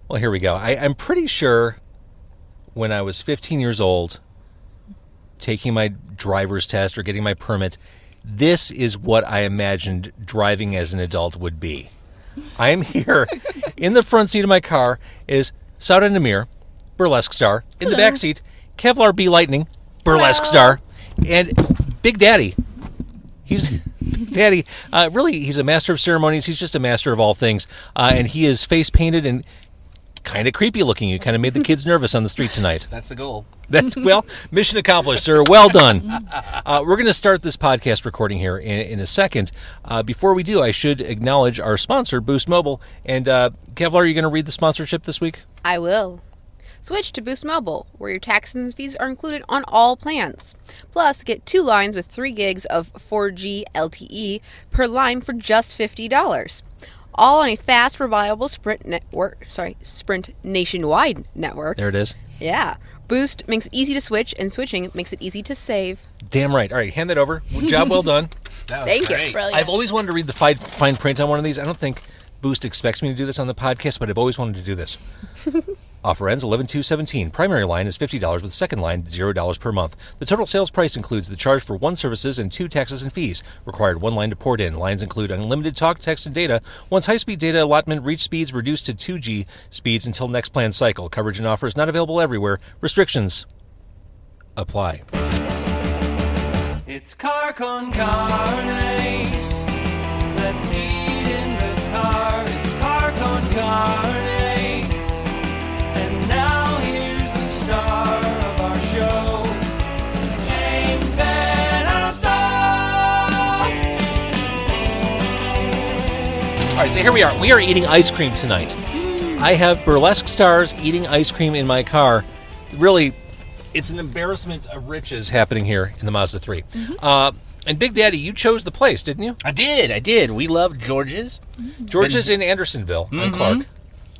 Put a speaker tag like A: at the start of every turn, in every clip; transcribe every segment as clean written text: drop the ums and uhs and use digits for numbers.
A: Well, here we go. I'm pretty sure when I was 15 years old, taking my driver's test or getting my permit, this is what I imagined driving as an adult would be. I am here in the front seat of my car is Sauda Namir, Burlesque star. In the back seat, Kevlar B Lightning, Burlesque star. And Big Daddy. He's Daddy. Really, he's a master of ceremonies. He's just a master of all things. And he is face painted and kind of creepy looking. You kind of made the kids nervous on the street tonight.
B: That's the goal.
A: Well, mission accomplished, sir. Well done. We're going to start this podcast recording here in a second. Before we do, I should acknowledge our sponsor, Boost Mobile. And Kevlar, are you going to read the sponsorship this week?
C: I will. Switch to Boost Mobile, where your taxes and fees are included on all plans. Plus, get 2 lines with 3 gigs of 4G LTE per line for just $50. All on a fast, reliable Sprint nationwide network.
A: There it is.
C: Yeah. Boost makes it easy to switch, and switching makes it easy to save.
A: Damn right. All right, hand that over. Job well done.
C: Thank you.
D: Brilliant.
A: I've always wanted to read the fine print on one of these. I don't think Boost expects me to do this on the podcast, but I've always wanted to do this. Offer ends 11/2/17. Primary line is $50 with second line $0 per month. The total sales price includes the charge for 1 services and 2 taxes and fees. Required 1 line to port in. Lines include unlimited talk, text, and data. Once high-speed data allotment reach speeds reduced to 2G speeds until next plan cycle. Coverage and offers not available everywhere. Restrictions apply.
E: It's car con carne. Let's eat in the car. It's car con carne. And now here's the star of our show, James Van Alstyne.
A: All right, so here we are. We are eating ice cream tonight. I have Burlesque stars eating ice cream in my car. Really, it's an embarrassment of riches happening here in the Mazda 3. And Big Daddy, you chose the place, didn't you?
B: I did. We love George's.
A: George's in Andersonville on Clark.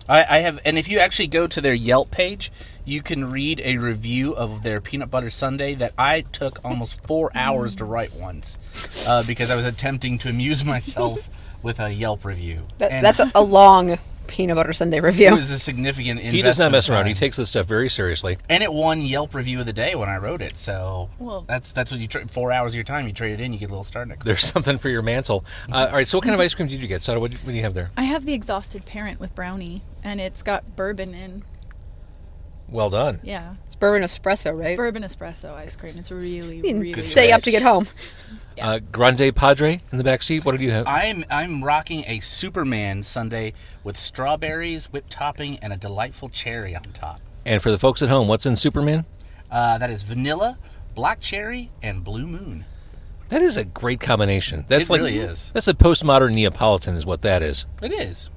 B: I have, and if you actually go to their Yelp page, you can read a review of their peanut butter sundae that I took almost 4 hours to write once because I was attempting to amuse myself with a Yelp review.
C: That's a long peanut butter sundae review.
B: It was a significant investment.
A: He does not mess around.
B: time.
A: He takes this stuff very seriously.
B: And it won Yelp Review of the Day when I wrote it. So
D: Well-
B: that's what you 4 hours of your time. You trade it in, you get a little star next.
A: There's something for your mantle. All right, so what kind of ice cream did you get? Sada, what do you have there?
D: I have the Exhausted Parent with brownie, and it's got bourbon in.
A: Well done.
D: Yeah,
C: It's bourbon espresso, right?
D: bourbon espresso ice cream. It's really,
C: You can
D: really
C: stay up to get home.
A: Grande Padre in the back seat. What did you have?
B: I'm rocking a Superman sundae with strawberries, whipped topping, and a delightful cherry on top.
A: And for the folks at home, what's in Superman?
B: That is vanilla, black cherry, and blue moon.
A: That is a great combination. That's
B: It really is.
A: That's a postmodern Neapolitan is what that is.
B: It is.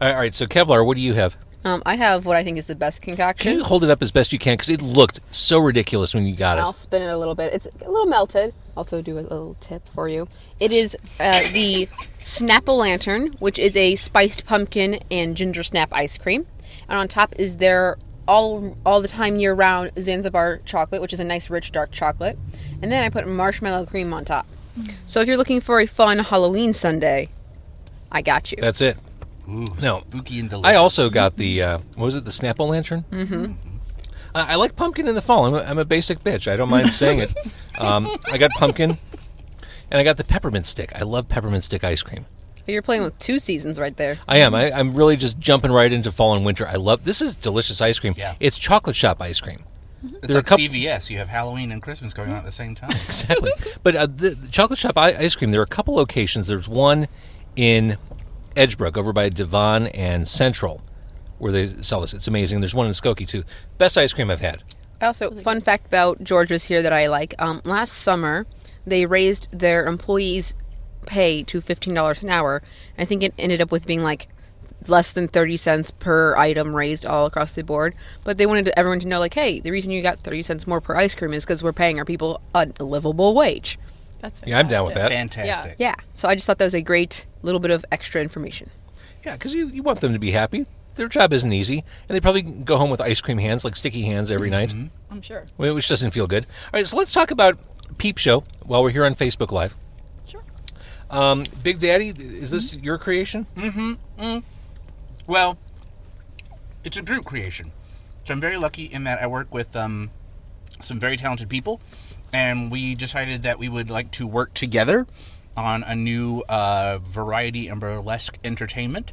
A: All right, so Kevlar, what do you have?
C: I have what I think is the best
A: Can
C: concoction.
A: you hold it up as best you can? Because it looked so ridiculous when you got
C: I'll
A: it.
C: spin it a little bit. It's a little melted. Also do a little tip for you. It is the Snap-O-Lantern, which is a spiced pumpkin and ginger snap ice cream. And on top is their all the time year-round Zanzibar chocolate, which is a nice rich dark chocolate. And then I put marshmallow cream on top. So if you're looking for a fun Halloween sundae, I got you.
A: That's it.
B: Ooh,
A: No.
B: spooky and delicious.
A: I also got the, what was it, the Snap-O-Lantern? Mm-hmm. I like pumpkin in the fall. I'm a basic bitch. I don't mind saying it. I got pumpkin, and I got the peppermint stick. I love peppermint stick ice cream.
C: You're playing with 2 seasons right there.
A: I am. I'm really just jumping right into fall and winter. I love, this is delicious ice cream.
B: Yeah.
A: It's chocolate shop ice cream.
B: It's
A: There are
B: like
A: a couple-
B: CVS. You have Halloween and Christmas going on at the same time.
A: Exactly. But the chocolate shop ice cream, there are a couple locations. There's one in Edgebrook over by Devon and Central where they sell this. It's amazing. There's one in Skokie, too. Best ice cream I've had.
C: Also, fun fact about George's here that I like. Last summer, they raised their employees' pay to $15 an hour. I think it ended up with being like less than 30 cents per item raised all across the board. But they wanted everyone to know, like, hey, the reason you got 30 cents more per ice cream is because we're paying our people a livable wage.
D: That's fantastic.
A: Yeah, I'm down with that.
B: Fantastic.
C: Yeah. So I just thought that was a great little bit of extra information.
A: Yeah, because you want them to be happy. Their job isn't easy. And they probably go home with ice cream hands, like sticky hands every night,
D: I'm sure.
A: which doesn't feel good. All right, so let's talk about Peep Show while we're here on Facebook Live.
D: Sure.
A: Big Daddy, is this your creation?
B: Well, it's a group creation. So I'm very lucky in that I work with some very talented people, and we decided that we would like to work together on a new variety and burlesque entertainment.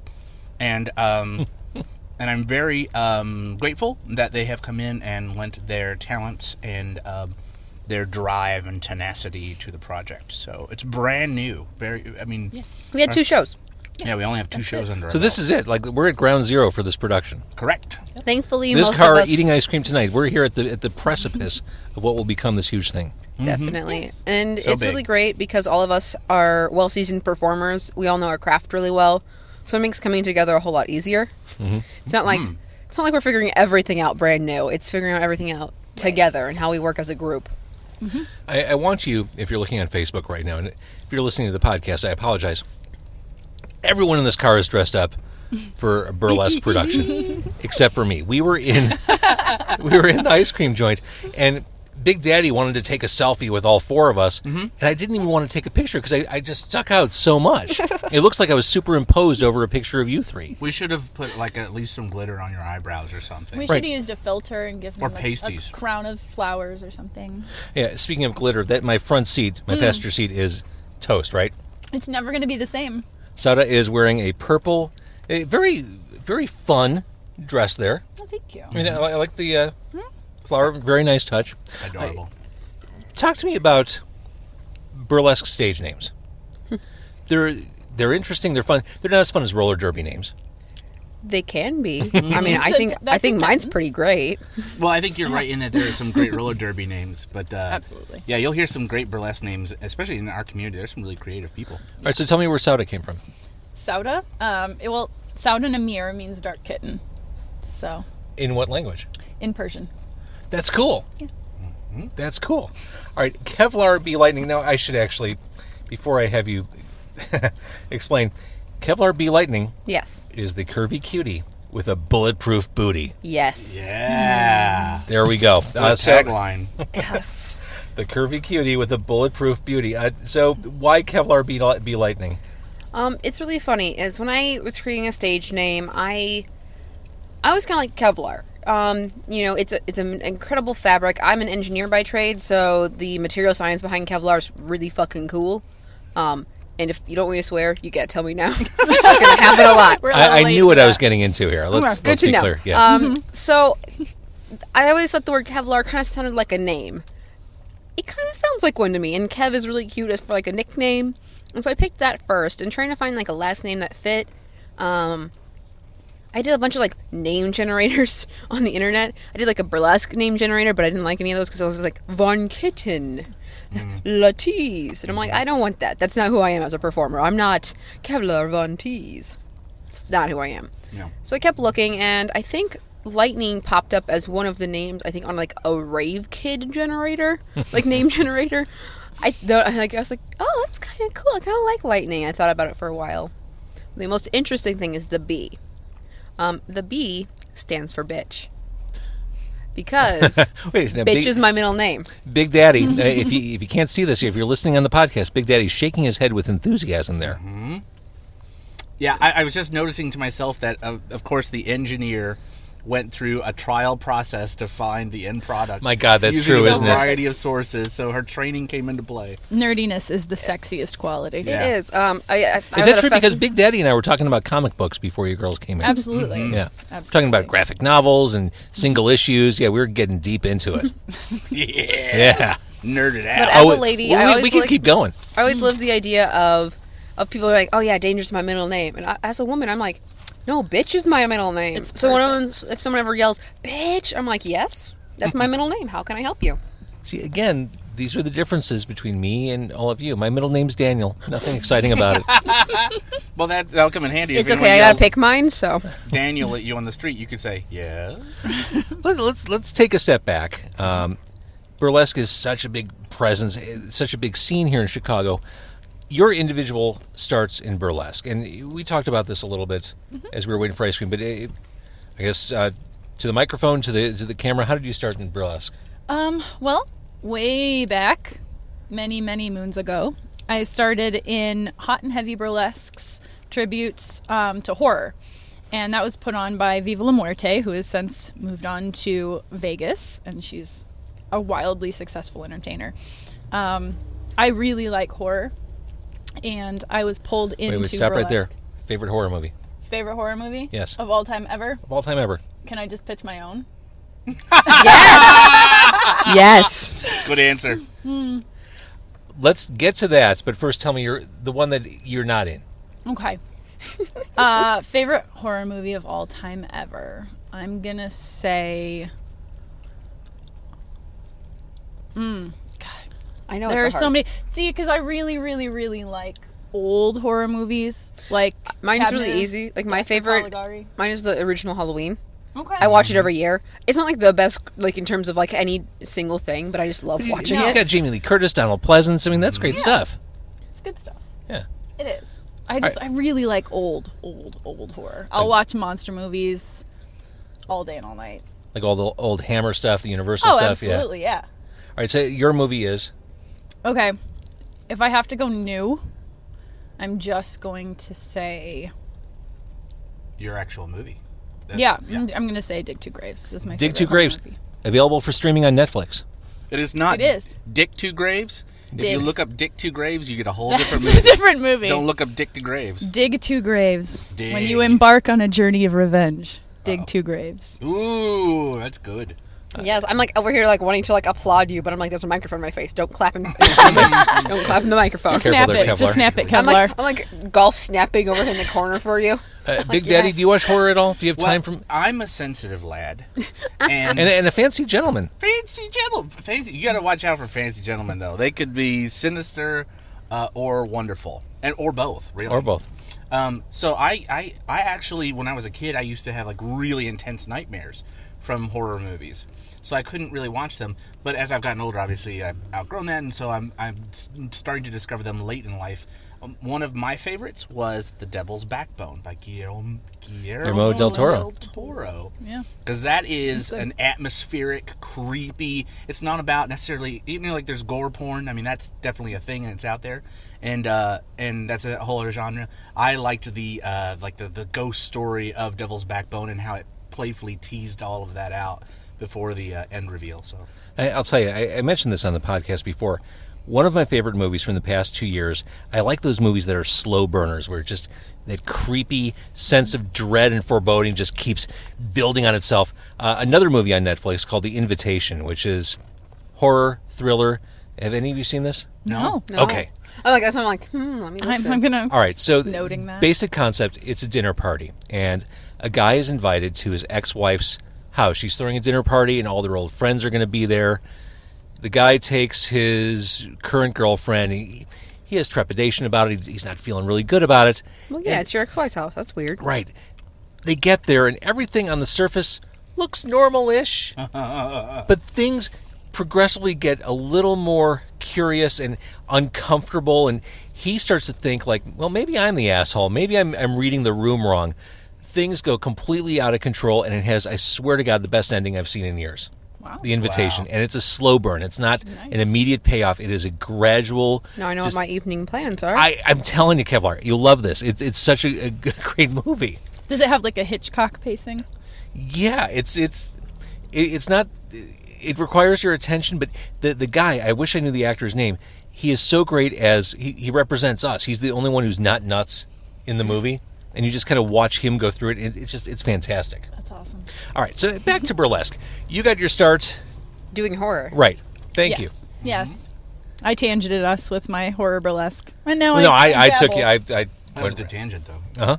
B: And and I'm very grateful that they have come in and lent their talents and their drive and tenacity to the project. So it's brand new.
C: We had 2 shows.
B: Yeah, we only have 2 shows under our
A: So this
B: belt.
A: is it. Like, we're at ground zero for this production.
B: Correct.
C: Thankfully,
A: This
C: most
A: car
C: of us
A: eating ice cream tonight. We're here at the precipice of what will become this huge thing.
C: definitely, and
B: So
C: it's
B: big.
C: really great because all of us are well-seasoned performers. We all know our craft really well, so it makes coming together a whole lot easier. It's not like we're figuring everything out brand new. It's figuring out everything out together and how we work as a group.
A: I want you, if you're looking on Facebook right now, and if you're listening to the podcast, I apologize. Everyone in this car is dressed up for a burlesque production, except for me. We were in the ice cream joint, and Big Daddy wanted to take a selfie with all 4 of us, and I didn't even want to take a picture because I just stuck out so much. It looks like I was superimposed over a picture of you 3.
B: We should have put like at least some glitter on your eyebrows or something.
D: We
A: Right.
D: should have used a filter and given
B: Or
D: him
B: pasties.
D: a crown of flowers or something.
A: Yeah. Speaking of glitter, that my front seat, my passenger seat, is toast, right?
D: It's never going to be the same.
A: Sauda is wearing a purple, a very, very fun dress there.
D: Oh, thank you.
A: I mean, I like the flower. Very nice touch.
B: Adorable.
A: Talk to me about burlesque stage names. They're interesting. They're fun. They're not as fun as roller derby names.
C: They can be. I mean, I think
D: That's
C: mine's
D: intense.
C: pretty great.
B: Well, I think you're right in that there are some great roller derby names, but
D: Absolutely.
B: yeah, you'll hear some great burlesque names, especially in our community. There's some really creative people.
A: All right, so tell me where Sauda came from.
D: Sauda? Sauda Namir means dark kitten. So,
A: In what language?
D: in Persian.
A: That's cool. That's cool. All right, Kevlar B Lightning. Now, I should actually, before I have you explain, Kevlar B Lightning
C: Yes.
A: is the curvy cutie with a bulletproof booty.
C: Yes.
B: Yeah.
A: There we go.
B: Good tagline.
C: Yes.
A: The curvy cutie with a bulletproof beauty. So why Kevlar B Lightning?
C: It's really funny. Is when I was creating a stage name, I was kind of like Kevlar. It's an incredible fabric. I'm an engineer by trade, so the material science behind Kevlar is really fucking cool. And if you don't want me to swear, you gotta tell me now. It's gonna happen a lot.
A: I knew what I was getting into here. Let's
C: Good to
A: be
C: know.
A: clear. Yeah.
C: So I always thought the word Kevlar kind of sounded like a name. It kind of sounds like one to me, and Kev is really cute for like a nickname. And so I picked that first, and trying to find like a last name that fit. I did a bunch of like name generators on the internet. I did like a burlesque name generator, but I didn't like any of those because I was like Von Kitten, Latisse, and I'm like, I don't want that. That's not who I am as a performer. I'm not Kevlar Von Teese. It's not who I am.
B: Yeah.
C: So I kept looking, and I think Lightning popped up as one of the names. I think on like a rave kid generator, like name generator. I was like, oh, that's kind of cool. I kind of like Lightning. I thought about it for a while. The most interesting thing is the B. The B stands for bitch. Because
A: Wait, now,
C: bitch is my middle name.
A: Big Daddy. If you can't see this, if you're listening on the podcast, Big Daddy's shaking his head with enthusiasm there.
B: Yeah, I was just noticing to myself that, of course, the engineer went through a trial process to find the end product.
A: My God, that's
B: using
A: true,
B: a
A: isn't it?
B: variety of sources, so her training came into play.
D: Nerdiness is the sexiest quality.
B: Yeah.
C: It is.
A: Is that true? Because Big Daddy and I were talking about comic books before you girls came in.
D: Absolutely.
A: Yeah.
D: Absolutely.
A: Talking about graphic novels and single issues. Yeah, we were getting deep into it. Yeah.
B: Nerded
C: But
B: out.
C: as a lady, I always
A: we can
C: like-
A: keep going.
C: I always loved the idea of people are like, oh yeah, danger's my middle name, and as a woman, I'm like, no, bitch is my middle name.
D: It's
C: So if someone ever yells bitch, I'm like, yes, that's my middle name. How can I help you?
A: See, again, these are the differences between me and all of you. My middle name's Daniel. Nothing exciting about it.
B: Well, that'll come in handy.
C: It's
B: if anyone
C: okay. I gotta
B: yells
C: pick mine. So
B: Daniel at you on the street, you could say, yeah.
A: Let's take a step back. Burlesque is such a big presence, such a big scene here in Chicago. Your individual starts in burlesque, and we talked about this a little bit as we were waiting for ice cream. But I guess to the microphone, to the camera, how did you start in burlesque?
D: Well, way back, many, many moons ago, I started in hot and heavy burlesques, tributes to horror. And that was put on by Viva La Muerte, who has since moved on to Vegas, and she's a wildly successful entertainer. I really like horror, and I was pulled into
A: Wait, stop right there.
D: burlesque.
A: Favorite horror movie?
D: Favorite horror movie?
A: Yes.
D: Of all time ever?
A: Of all time ever.
D: Can I just pitch my own?
C: Yes.
B: Good answer.
A: Let's get to that, but first tell me the one that you're not in.
D: Okay. Favorite horror movie of all time ever? I'm gonna say...
C: I know
D: There are
C: it's
D: so many. See, because I really, really, really like old horror movies. Like
C: Mine's
D: Cabinet
C: really
D: of
C: easy. Like my
D: Dr.
C: favorite.
D: Caligari.
C: Mine is the original Halloween.
D: Okay.
C: I watch it every year. It's not like the best, like in terms of like any single thing, but I just love watching
A: You've
C: it.
A: got Jamie Lee Curtis, Donald Pleasance. I mean, that's great stuff.
D: It's good stuff.
A: Yeah.
D: It is. I really like old horror. I'll watch monster movies all day and all night.
A: Like all the old Hammer stuff, the Universal
D: Oh,
A: stuff.
D: absolutely, yeah.
A: All right, so your movie is?
D: Okay. If I have to go new, I'm just going to say...
B: Your actual movie.
D: Yeah, I'm going to say Dig Two Graves. Is my
A: Dig
D: favorite
A: Two
D: horror
A: Graves.
D: movie.
A: Available for streaming on Netflix.
B: It is not.
D: It is.
B: Dick Two Graves. If you
D: Dig.
B: look up Dick Two Graves, you get a whole different
D: It's a
B: movie.
D: different movie.
B: Don't look up Dick Two Graves.
D: Dig Two Graves.
B: Dig.
D: When you embark on a journey of revenge, dig two graves.
B: Ooh, that's good.
C: Yes, I'm like over here like wanting to like applaud you, but I'm like, there's a microphone in my face. Don't clap in, don't clap in the microphone.
D: Just
A: Careful
D: snap
A: there,
D: it.
A: Kevlar.
D: Just snap it,
C: I'm
D: Kevlar.
C: like golf snapping over in the corner for you.
A: Big Daddy,
C: yes.
A: do you watch horror at all? Do you have time
B: Well,
A: from...
B: I'm a sensitive lad, and
A: And a fancy gentleman.
B: fancy gentlemen. Fancy. You got to watch out for fancy gentlemen, though. They could be sinister or wonderful, or both. Really,
A: Or both.
B: So I actually, when I was a kid, I used to have like really intense nightmares from horror movies. So I couldn't really watch them. But as I've gotten older, obviously I've outgrown that, and so I'm starting to discover them late in life. One of my favorites was The Devil's Backbone by Guillermo
A: del Toro.
D: Yeah.
B: Because that is
D: good.
B: an atmospheric, creepy. It's not about necessarily, even though like there's gore porn. I mean, that's definitely a thing and it's out there, and that's a whole other genre. I liked the ghost story of Devil's Backbone and how it playfully teased all of that out before the end reveal. So
A: I'll tell you, I mentioned this on the podcast before. One of my favorite movies from the past 2 years, I like those movies that are slow burners, where just that creepy sense of dread and foreboding just keeps building on itself. Another movie on Netflix called The Invitation, which is horror, thriller. Have any of you seen this?
D: No.
C: No.
A: Okay.
C: I'm like, that's why I'm like, let me listen.
D: I'm gonna.
A: All right, so
D: Noting that.
A: basic concept, it's a dinner party, and a guy is invited to his ex-wife's house. She's throwing a dinner party, and all their old friends are going to be there. The guy takes his current girlfriend. He has trepidation about it. He's not feeling really good about it.
C: Well, yeah,
A: And-
C: it's your ex-wife's house. That's weird.
A: Right. They get there, and everything on the surface looks normal-ish, but things progressively get a little more curious and uncomfortable, and he starts to think like, well, maybe I'm the asshole. Maybe I'm reading the room wrong. Things go completely out of control, and it has, I swear to God, the best ending I've seen in years.
D: Wow.
A: The Invitation.
B: Wow.
A: And it's a slow burn. It's not an immediate payoff. It is a gradual...
C: Now I know
A: just-
C: what my evening plans are.
A: I'm telling you, Kevlar, you'll love this. It's such a great movie.
D: Does it have like a Hitchcock pacing?
A: Yeah, it's not. It requires your attention, but the guy, I wish I knew the actor's name. He is so great as he represents us. He's the only one who's not nuts in the movie, and you just kind of watch him go through it. It's fantastic.
D: That's awesome.
A: All right, so back to Burlesque. You got your start
C: Doing horror.
A: right. Thank you.
D: Yes. Yes. I tangented us with my horror burlesque, and now
A: No, I took
D: dabble.
A: you. I
B: that was
A: went
B: a good tangent, though.
A: Uh-huh.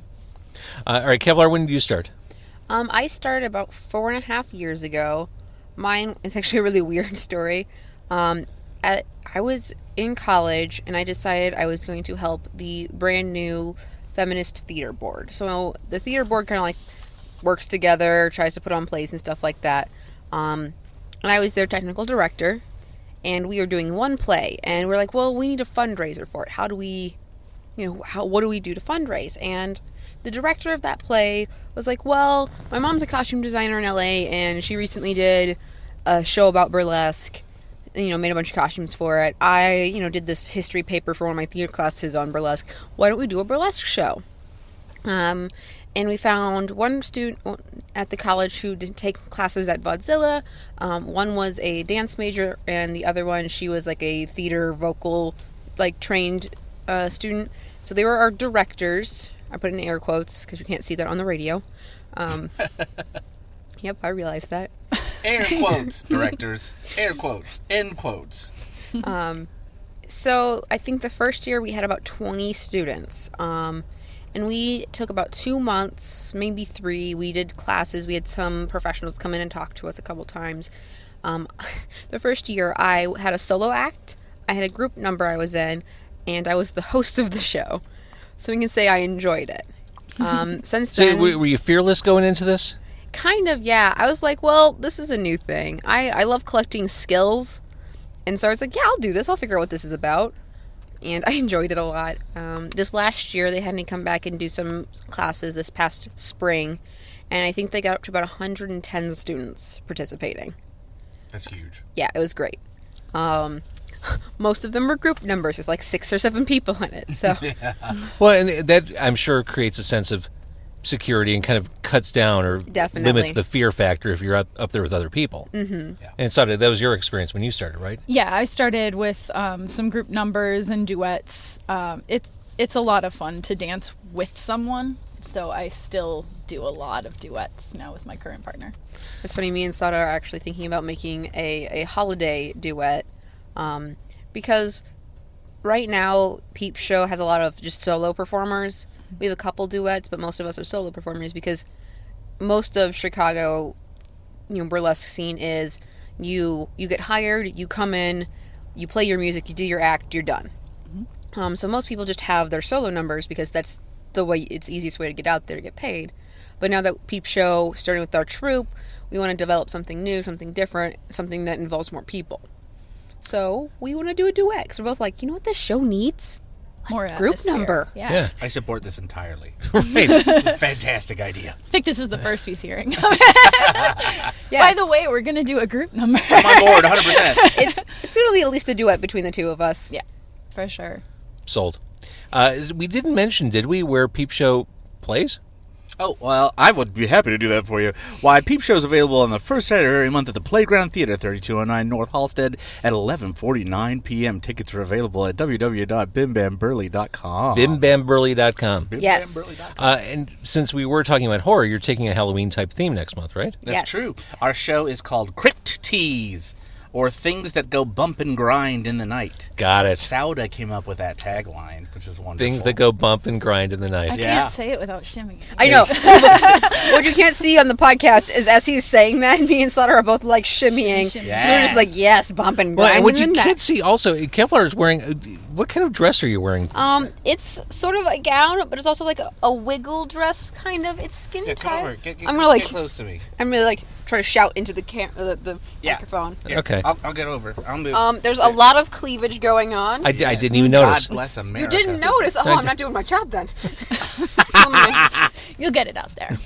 A: All right, Kevlar, when did you start?
C: I started about 4.5 years ago. Mine is actually a really weird story. I was in college, and I decided I was going to help the brand new feminist theater board. So the theater board kind of like works together, tries to put on plays and stuff like that. And I was their technical director, and we were doing one play, and we're like, well, we need a fundraiser for it. How do we, what do we do to fundraise? And the director of that play was like, well, my mom's a costume designer in LA, and she recently did a show about burlesque, made a bunch of costumes for it. I, did this history paper for one of my theater classes on burlesque. Why don't we do a burlesque show? And we found one student at the college who didn't take classes at Vaudzilla. One was a dance major, and the other one, she was like a theater vocal, like trained student. So they were our directors. I put in air quotes because you can't see that on the radio. Yep, I realized that.
B: Air quotes, directors. Air quotes. End quotes.
C: So I think the first year we had about 20 students. And we took about 2 months, maybe 3. We did classes. We had some professionals come in and talk to us a couple times. The first year, I had a solo act. I had a group number I was in, and I was the host of the show. So we can say I enjoyed it. Since then...
A: So were you fearless going into this?
C: Kind of, yeah. I was like, well, this is a new thing. I love collecting skills. And so I was like, yeah, I'll do this. I'll figure out what this is about. And I enjoyed it a lot. This last year, they had me come back and do some classes this past spring. And I think they got up to about 110 students participating.
B: That's huge.
C: Yeah, it was great. Most of them were group numbers with like 6 or 7 people in it. So,
A: Well, and that, I'm sure, creates a sense of security and kind of cuts down or
C: Definitely.
A: limits the fear factor if you're up there with other people. Mm-hmm.
B: Yeah.
A: And Sauda, that was your experience when you started, right?
D: Yeah, I started with some group numbers and duets. It's a lot of fun to dance with someone, so I still do a lot of duets now with my current partner.
C: it's funny, me and Sauda are actually thinking about making a holiday duet. Because right now, Peep Show has a lot of just solo performers. We have a couple duets, but most of us are solo performers because most of Chicago, burlesque scene is you get hired, you come in, you play your music, you do your act, you're done. Mm-hmm. So most people just have their solo numbers because that's it's the easiest way to get out there to get paid. But now that Peep Show, starting with our troupe, we want to develop something new, something different, something that involves more people. So we want to do a duet because we're both like, you know what this show needs?
D: More
C: Group
D: atmosphere.
C: number.
D: Yeah.
B: I support this entirely.
A: Right.
B: Fantastic idea.
D: I think this is the first he's hearing.
C: Yes.
D: By the way, we're going to do a group number.
B: I'm on board 100%.
C: it's going to be at least a duet between the two of us.
D: Yeah, for sure.
A: Sold. We didn't mention, did we, where Peep Show plays?
B: Oh, well, I would be happy to do that for you. Why, Peep Show is available on the first Saturday of every month at the Playground Theater, 3209 North Halstead at 11:49 p.m. Tickets are available at www.bimbamburley.com.
A: BimBamBurley.com.
C: Yes.
A: And since we were talking about horror, you're taking a Halloween-type theme next month, right?
B: That's
C: Yes.
B: true. Our show is called Crypt Tease, or Things That Go Bump and Grind in the Night.
A: Got it.
B: Sauda came up with that tagline, which is wonderful.
A: Things that go bump and grind in the
D: I
A: night.
B: Yeah.
D: can't say it without shimming.
C: I know. What you can't see on the podcast is as he's saying that, me and Slaughter are both like shimmying.
D: Shimmy, shimmy.
B: Yeah.
C: So we're just like, yes, bump and
A: Well,
C: grind.
A: and what
C: in
A: you
C: the
A: can't
C: neck.
A: see also, Kevlar is wearing, what kind of dress are you wearing?
C: It's sort of a gown, but it's also like a wiggle dress, kind of. It's skin
B: Yeah, come over.
C: tight.
B: Get
C: I'm gonna like,
B: close to me.
C: I'm gonna like try to shout into the microphone.
B: Here,
A: Okay.
B: I'll get over. I'll move.
C: There's a lot of cleavage going on.
A: I didn't even notice.
B: God bless
C: You
B: America.
C: didn't notice? Oh, I'm not doing my job then.
D: You'll get it out there.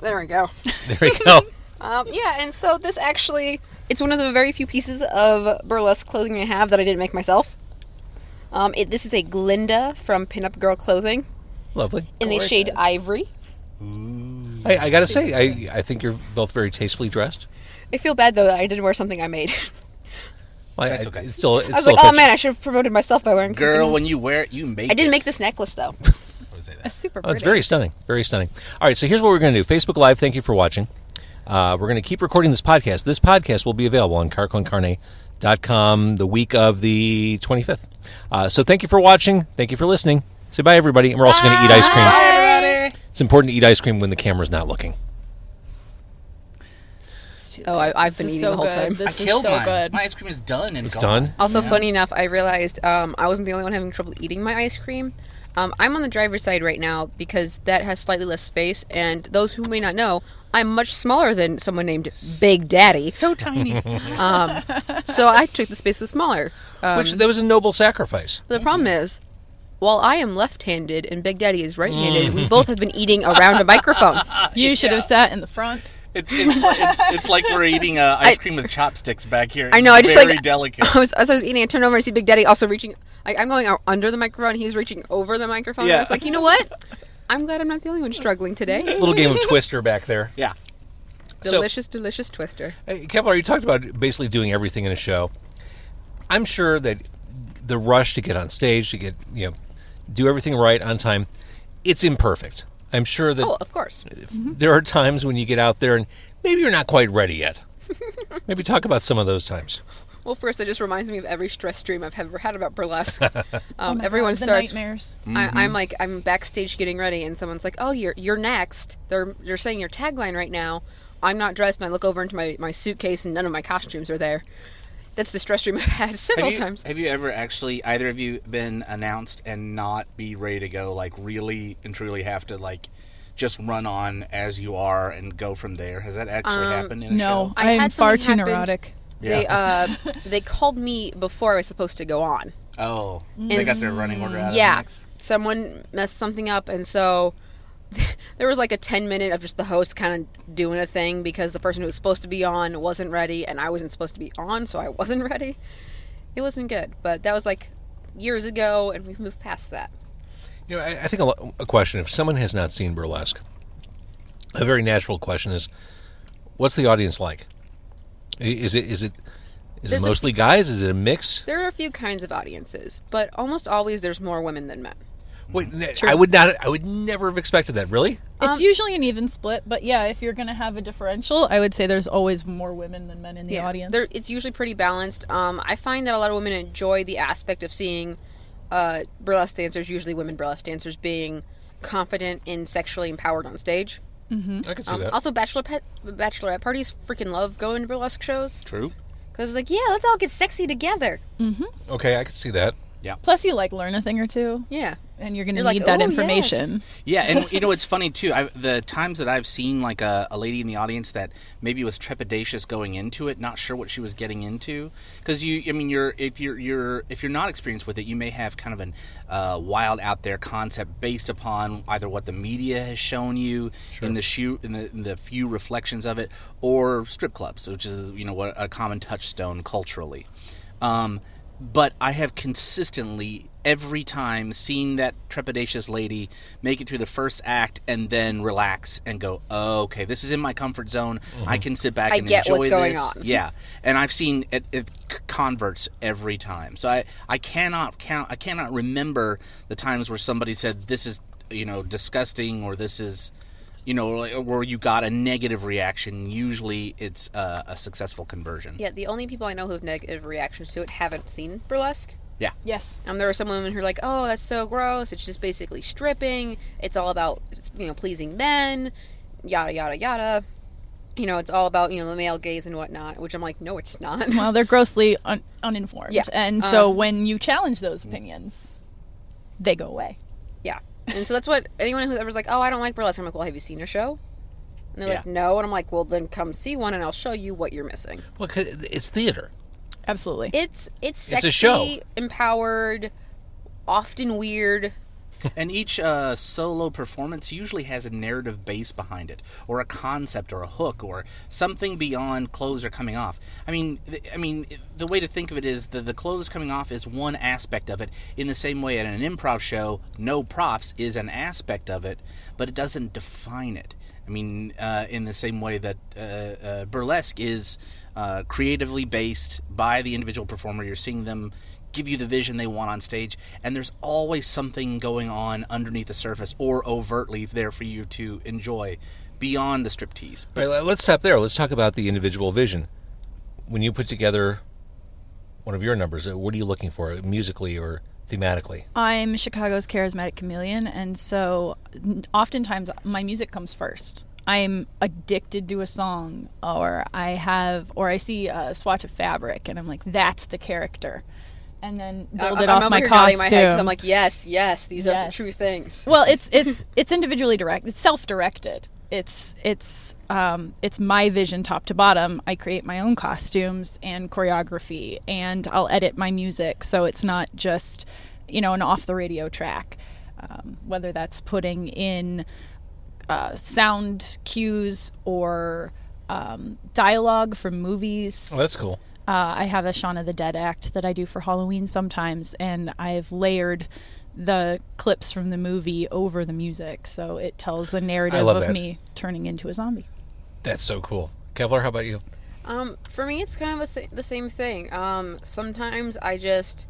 C: There we go.
A: There we go.
C: Yeah, and so this actually, it's one of the very few pieces of burlesque clothing I have that I didn't make myself. This is a Glinda from Pinup Girl Clothing
A: Lovely.
C: in the shade Ivory.
A: I got to say, I think you're both very tastefully dressed.
C: I feel bad, though, that I didn't wear something I made.
B: That's okay.
A: It's still,
C: I was like, oh man, I should have promoted myself by wearing
B: Girl,
C: something.
B: when you wear it, you make
C: I didn't
B: it.
C: make this necklace, though.
B: Say that.
D: That's super
A: Oh,
D: pretty.
A: it's very stunning. Very stunning. All right, so here's what we're going to do. Facebook Live, thank you for watching. We're going to keep recording this podcast. This podcast will be available on carconcarne.com the week of the 25th. So thank you for watching. Thank you for listening. Say bye, everybody. And we're also going to eat ice cream.
B: Bye, everybody.
A: It's important to eat ice cream when the camera's not looking.
C: Oh, I've been
D: This is
C: eating
D: so
C: the whole
D: good.
C: time.
D: This
B: I
D: is
B: killed
D: so
B: mine.
D: good.
B: My ice cream is done and
A: It's
B: gone.
A: done?
C: Also, funny enough, I realized I wasn't the only one having trouble eating my ice cream. I'm on the driver's side right now because that has slightly less space, and those who may not know, I'm much smaller than someone named Big Daddy.
B: So tiny.
C: So I took the space that's smaller.
A: Which, that was a noble sacrifice.
C: But the problem is, while I am left-handed and Big Daddy is right-handed, we both have been eating around a microphone.
D: You should have sat in the front.
B: It's like we're eating ice cream with chopsticks back here.
C: I know, I just
B: very
C: like
B: delicate.
C: as I was eating, I turned over and see Big Daddy also reaching. I'm going out under the microphone. He's reaching over the microphone.
B: Yeah.
C: I was like, you know what? I'm glad I'm not the only one struggling today.
A: Little game of Twister back there.
B: Yeah.
C: Delicious, delicious Twister.
A: Hey, Kevlar, you talked about basically doing everything in a show. I'm sure that the rush to get on stage, to get, do everything right on time, it's imperfect. I'm sure that
C: Oh, of course.
A: there are times when you get out there and maybe you're not quite ready yet. Maybe talk about some of those times.
C: Well, first, it just reminds me of every stress dream I've ever had about burlesque.
D: Oh my
C: Everyone
D: God, the
C: starts.
D: nightmares.
C: I'm backstage getting ready, and someone's like, "Oh, you're next." They're saying your tagline right now. I'm not dressed, and I look over into my suitcase, and none of my costumes are there. That's the stress dream I've had several times.
B: Have you ever actually, either of you, been announced and not be ready to go, like really and truly have to like just run on as you are and go from there? Has that actually happened in a
D: No,
B: show?
C: I
D: I'm
C: had
D: far
C: something
D: too
C: happen.
D: neurotic.
C: They called me before I was supposed to go on.
B: Oh, they got their running order out of
C: Yeah,
B: the mix?
C: someone messed something up, and so there was like a 10-minute of just the host kind of doing a thing because the person who was supposed to be on wasn't ready, and I wasn't supposed to be on, so I wasn't ready. It wasn't good, but that was like years ago, and we've moved past that.
A: I think a question, if someone has not seen Burlesque, a very natural question is, what's the audience like? Is it mostly guys? Is it a mix?
C: There are a few kinds of audiences, but almost always there's more women than men.
A: Wait, I would never have expected that. Really?
D: It's usually an even split, but yeah, if you're going to have a differential, I would say there's always more women than men in the audience.
C: It's usually pretty balanced. I find that a lot of women enjoy the aspect of seeing burlesque dancers, usually women burlesque dancers, being confident and sexually empowered on stage.
A: I can see that.
C: Also, bachelorette parties freaking love going to burlesque shows.
B: True.
C: Because, like, yeah, let's all get sexy together.
A: Okay, I can see that.
B: Yeah.
D: Plus, you learn a thing or two,
C: Yeah.
D: and you're going to
C: You're
D: need
C: like,
D: that
C: "Oh,
D: information.
B: Yeah, and it's funny too. The times that I've seen like a lady in the audience that maybe was trepidatious going into it, not sure what she was getting into, because if you're not experienced with it, you may have kind of an wild out there concept based upon either what the media has shown you in the few reflections of it, or strip clubs, which is what a common touchstone culturally. But I have consistently, every time, seen that trepidatious lady make it through the first act and then relax and go, oh, okay, this is in my comfort zone. I can sit back and
C: get
B: enjoy
C: what's going
B: this.
C: on.
B: Yeah, and I've seen it converts every time. So I cannot remember the times where somebody said this is disgusting, or this is where you got a negative reaction. Usually it's a successful conversion.
C: Yeah, the only people I know who have negative reactions to it haven't seen burlesque.
B: Yeah.
D: Yes.
C: There are some women who are like, oh, that's so gross. It's just basically stripping. It's all about, pleasing men, yada, yada, yada. It's all about, the male gaze and whatnot, which I'm like, no, it's not.
D: Well, they're grossly uninformed.
C: Yeah.
D: And so when you challenge those opinions, they go away.
C: Yeah. And so that's what anyone who ever's like, oh, I don't like burlesque. I'm like, well, have you seen a show? And they're like, no. And I'm like, well, then come see one and I'll show you what you're missing.
A: Well, 'cause it's theater.
D: Absolutely.
C: It's sexy,
A: a show.
C: empowered, often weird.
B: And each solo performance usually has a narrative base behind it, or a concept, or a hook, or something beyond clothes are coming off. I mean, the way to think of it is the clothes coming off is one aspect of it. In the same way, at an improv show, no props is an aspect of it, but it doesn't define it. I mean, in the same way that burlesque is creatively based by the individual performer. You're seeing them give you the vision they want on stage, and there's always something going on underneath the surface or overtly there for you to enjoy beyond the striptease.
A: All right, let's stop there. Let's talk about the individual vision. When you put together one of your numbers, what are you looking for, musically or thematically?
D: I'm Chicago's charismatic chameleon, and so oftentimes my music comes first. I'm addicted to a song, or I see a swatch of fabric, and I'm like, that's the character. And then build it off my costume.
C: My head 'cause I'm like, yes, these are the true things.
D: Well, it's individually directed. It's self-directed. It's my vision top to bottom. I create my own costumes and choreography, and I'll edit my music so it's not just an off the radio track. Whether that's putting in sound cues or dialogue from movies.
A: Oh, that's cool.
D: I have a Shaun of the Dead act that I do for Halloween sometimes, and I've layered the clips from the movie over the music, so it tells a narrative
A: love
D: of
A: that.
D: me turning into a zombie.
A: That's so cool. Kevlar, how about you?
C: For me, it's kind of the same thing. Sometimes I just,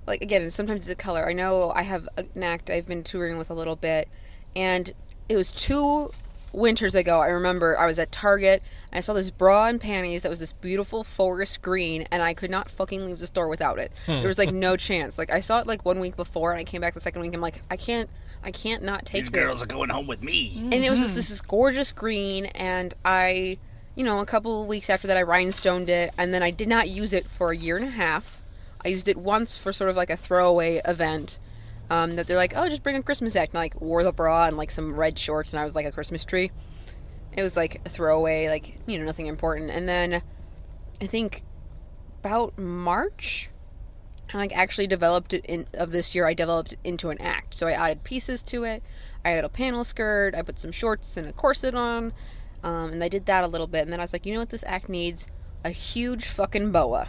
C: like, again, sometimes it's a color. I know I have an act I've been touring with a little bit, and it was 2 winters ago. I remember I was at Target, and I saw this bra and panties that was this beautiful forest green, and I could not fucking leave the store without it. There was, like, no chance. Like, I saw it, like, 1 week before, and I came back the second week, I'm like, I can't not take
B: These
C: it.
B: girls are going home with me.
C: And it was just this gorgeous green, and I, a couple of weeks after that, I rhinestoned it, and then I did not use it for a year and a half. I used it once for sort of like a throwaway event, that they're like, oh, just bring a Christmas act, and I, like, wore the bra and, like, some red shorts, and I was like a Christmas tree. It was like a throwaway, like, nothing important. And then I think about March, I actually developed it of this year. I developed it into an act. So I added pieces to it. I added a panel skirt. I put some shorts and a corset on, and I did that a little bit. And then I was like, you know what this act needs? A huge fucking boa.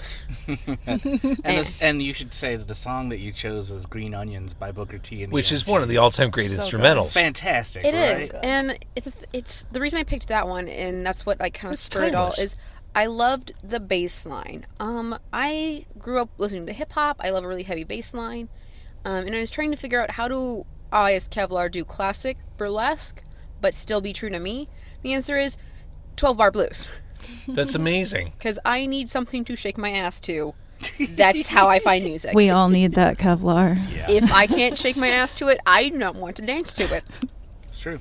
B: And you should say that the song that you chose was "Green Onions" by Booker T. And
A: Which is one of the all-time great instrumentals.
B: fantastic.
C: It
B: right?
C: is, and it's the reason I picked that one, and that's what I kind of
A: It's
C: spurred it all.
A: timeless.
C: Is I loved the bass line. I grew up listening to hip hop. I love a really heavy bass line, and I was trying to figure out how do I, as Kevlar, do classic burlesque but still be true to me. The answer is 12-bar blues,
A: That's amazing.
C: because I need something to shake my ass to. That's how I find music.
D: We all need that Kevlar.
B: Yeah,
C: If I can't shake my ass to it, I don't want to dance to it.
B: it's true.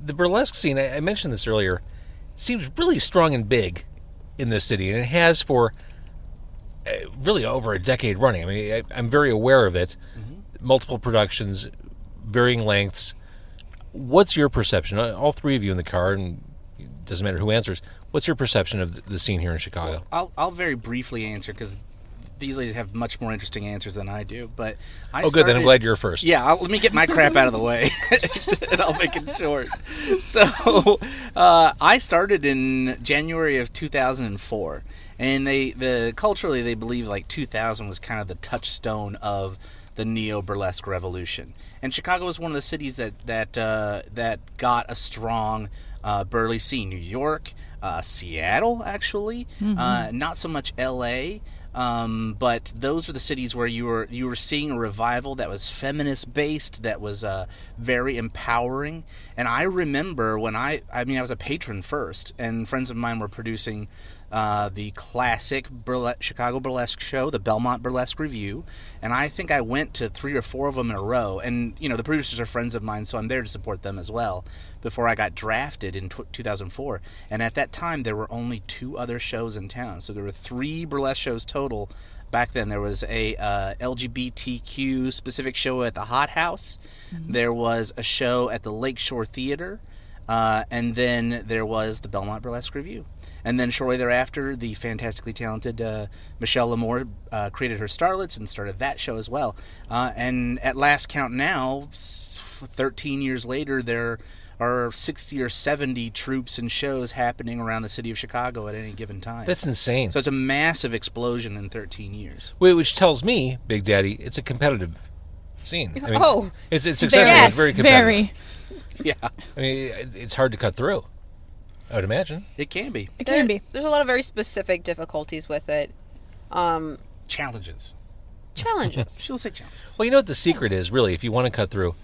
A: The burlesque scene, I mentioned this earlier, seems really strong and big in this city, and it has for really over a decade running. I mean, I'm very aware of it. Multiple productions, varying lengths. What's your perception? All three of you in the car, and it doesn't matter who answers. What's your perception of the scene here in Chicago?
B: I'll very briefly answer because these ladies have much more interesting answers than I do. But
A: Good. Then I'm glad you're first.
B: Yeah, let me get my crap out of the way, and I'll make it short. So, I started in January of 2004, and culturally they believe like 2000 was kind of the touchstone of the neo-burlesque revolution. And Chicago was one of the cities that got a strong burlesque scene. New York, Seattle, actually, not so much L.A., but those are the cities where you were seeing a revival that was feminist based, that was very empowering. And I remember when I was a patron first, and friends of mine were producing the classic Chicago burlesque show, the Belmont Burlesque Revue, and I think I went to 3 or 4 of them in a row. And the producers are friends of mine, so I'm there to support them as well. Before I got drafted in 2004, and at that time there were only 2 other shows in town, so there were 3 burlesque shows total. Back then there was a LGBTQ specific show at the Hot House, there was a show at the Lakeshore Theater, and then there was the Belmont Burlesque Revue. And then shortly thereafter, the fantastically talented Michelle Lamore created her Starlets and started that show as well. And at last count now, 13 years later, there are 60 or 70 troops and shows happening around the city of Chicago at any given time.
A: That's insane.
B: So it's a massive explosion in 13 years.
A: Which tells me, Big Daddy, it's a competitive scene. I mean,
C: Oh.
A: it's successful.
C: Yes,
A: It's very competitive.
B: Yeah,
A: I mean, it's hard to cut through, I would imagine.
B: it can be.
D: It can be.
C: There's a lot of very specific difficulties with it.
B: Challenges.
C: Challenges.
B: She'll say challenges.
A: Well, you know what the secret is, really, if you want to cut through?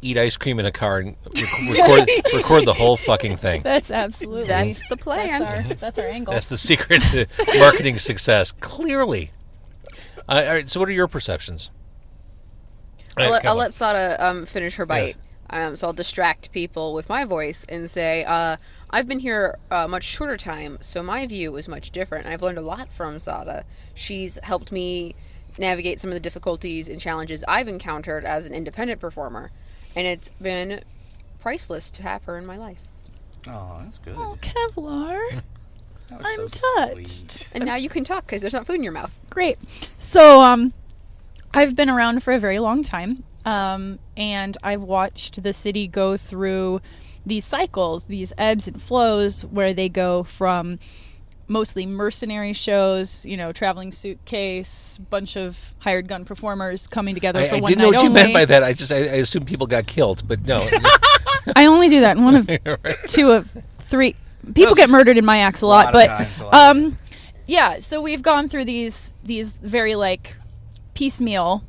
A: Eat ice cream in a car and record the whole fucking thing.
D: That's absolutely.
C: That's the plan.
D: That's our angle.
A: That's the secret to marketing success, clearly. All right, so what are your perceptions?
C: I'll
A: Come
C: let
A: on.
C: Sauda finish her bite.
A: Yes.
C: So I'll distract people with my voice and say, I've been here a much shorter time, so my view is much different. I've learned a lot from Sauda. She's helped me navigate some of the difficulties and challenges I've encountered as an independent performer, and it's been priceless to have her in my life.
B: Oh, that's good.
D: Oh, Kevlar.
B: That was
D: I'm
B: so
D: touched.
B: sweet.
C: And now you can talk because there's not food in your mouth.
D: Great. So, I've been around for a very long time, and I've watched the city go through these cycles, these ebbs and flows, where they go from mostly mercenary shows, traveling suitcase, bunch of hired gun performers coming together for
A: I
D: one
A: didn't
D: night
A: know what you
D: only.
A: meant by that. I assumed people got killed, but no.
D: I only do that in one of two of three. People get murdered in my acts a lot, but yeah. So we've gone through these very like piecemeal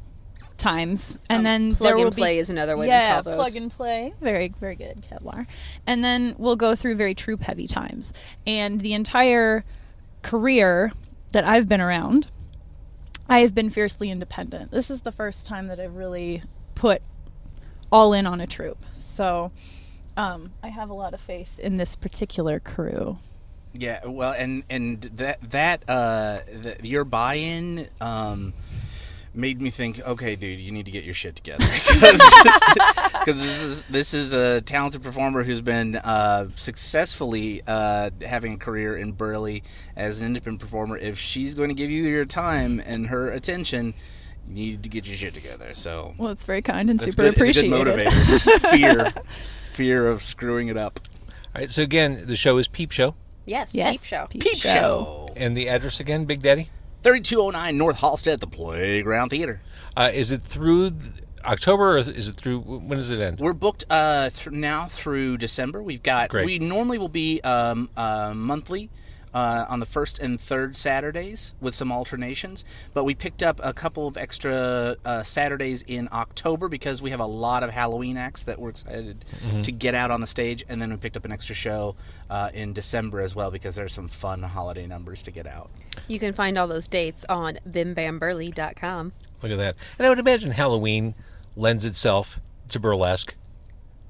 D: times, and then
C: plug
D: there will
C: and play is another way to
D: yeah,
C: call those.
D: plug and play. Very, very good, Kevlar. And then we'll go through very troop heavy times. And the entire career that I've been around, I have been fiercely independent. This is the first time that I've really put all in on a troop. So I have a lot of faith in this particular crew.
B: Yeah, well, and your buy-in made me think, okay, dude, you need to get your shit together, because this is a talented performer who's been successfully having a career in Burley as an independent performer. If she's going to give you your time and her attention, you need to get your shit together. So,
D: well, it's very kind and
B: that's
D: super
B: good. It's a
D: appreciated.
B: good motivator. Fear of screwing it up.
A: All right, so again, the show is Peep Show.
C: Yes,
D: Yes,
C: Peep Show.
B: Peep Show.
A: And the address again, Big Daddy?
B: 3209 North Halstead, the Playground Theater.
A: Is it through October, or is it through, when does it end?
B: We're booked now through December. We normally will be monthly on the first and third Saturdays with some alternations, but we picked up a couple of extra Saturdays in October because we have a lot of Halloween acts that we're excited to get out on the stage, and then we picked up an extra show in December as well because there's some fun holiday numbers to get out.
C: You can find all those dates on bimbamburley.com.
A: Look at that. And I would imagine Halloween lends itself to burlesque.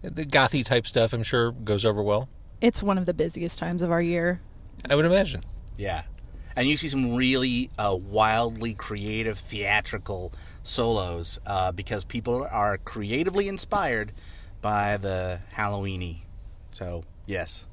A: The gothy type stuff, I'm sure, goes over well.
D: It's one of the busiest times of our year.
A: I would imagine.
B: Yeah. And you see some really wildly creative theatrical solos because people are creatively inspired by the Halloweeny. So, yes.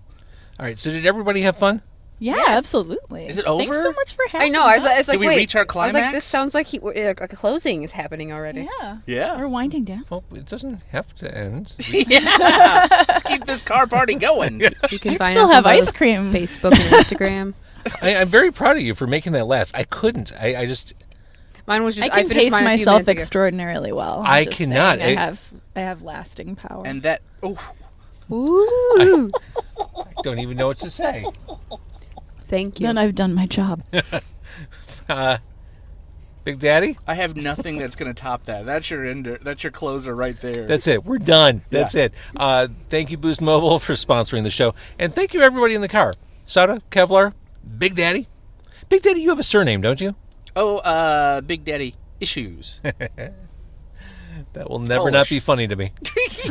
A: All right, so did everybody have fun?
D: Yeah,
C: Yes.
D: absolutely.
B: Is it over?
D: Thanks so much for having
C: I know. I was like,
B: Did we
C: wait.
B: reach our
C: I was
B: climax?
C: like, this sounds like a closing is happening already.
D: Yeah.
B: Yeah.
D: We're winding down.
A: Well, it doesn't have to end.
B: Yeah. Let's keep this car party going.
C: You can
D: I
C: find
D: still
C: us
D: have
C: on
D: ice
C: both
D: cream.
C: Facebook and Instagram.
A: I'm very proud of you for making that last. I couldn't. I just...
C: Mine was just
D: I can
C: finished
D: pace
C: mine a few
D: myself
C: minutes ago.
D: extraordinarily well. I'm
A: I
D: just
A: cannot.
D: saying. I have lasting power.
B: And that...
C: Ooh.
A: I don't even know what to say.
C: Thank you.
D: then I've done my job.
A: Big Daddy?
B: I have nothing that's going to top that. That's your ender. That's your closer right there.
A: That's it. We're done. That's it. Thank you, Boost Mobile, for sponsoring the show. And thank you, everybody in the car. Sauda, Kevlar, Big Daddy. Big Daddy, you have a surname, don't you?
B: Oh, Big Daddy Issues.
A: That will never not be funny to me.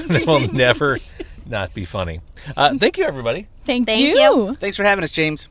A: That will never not be funny. Thank you, everybody.
D: Thank
C: Thank
D: you.
C: you.
B: Thanks for having us, James.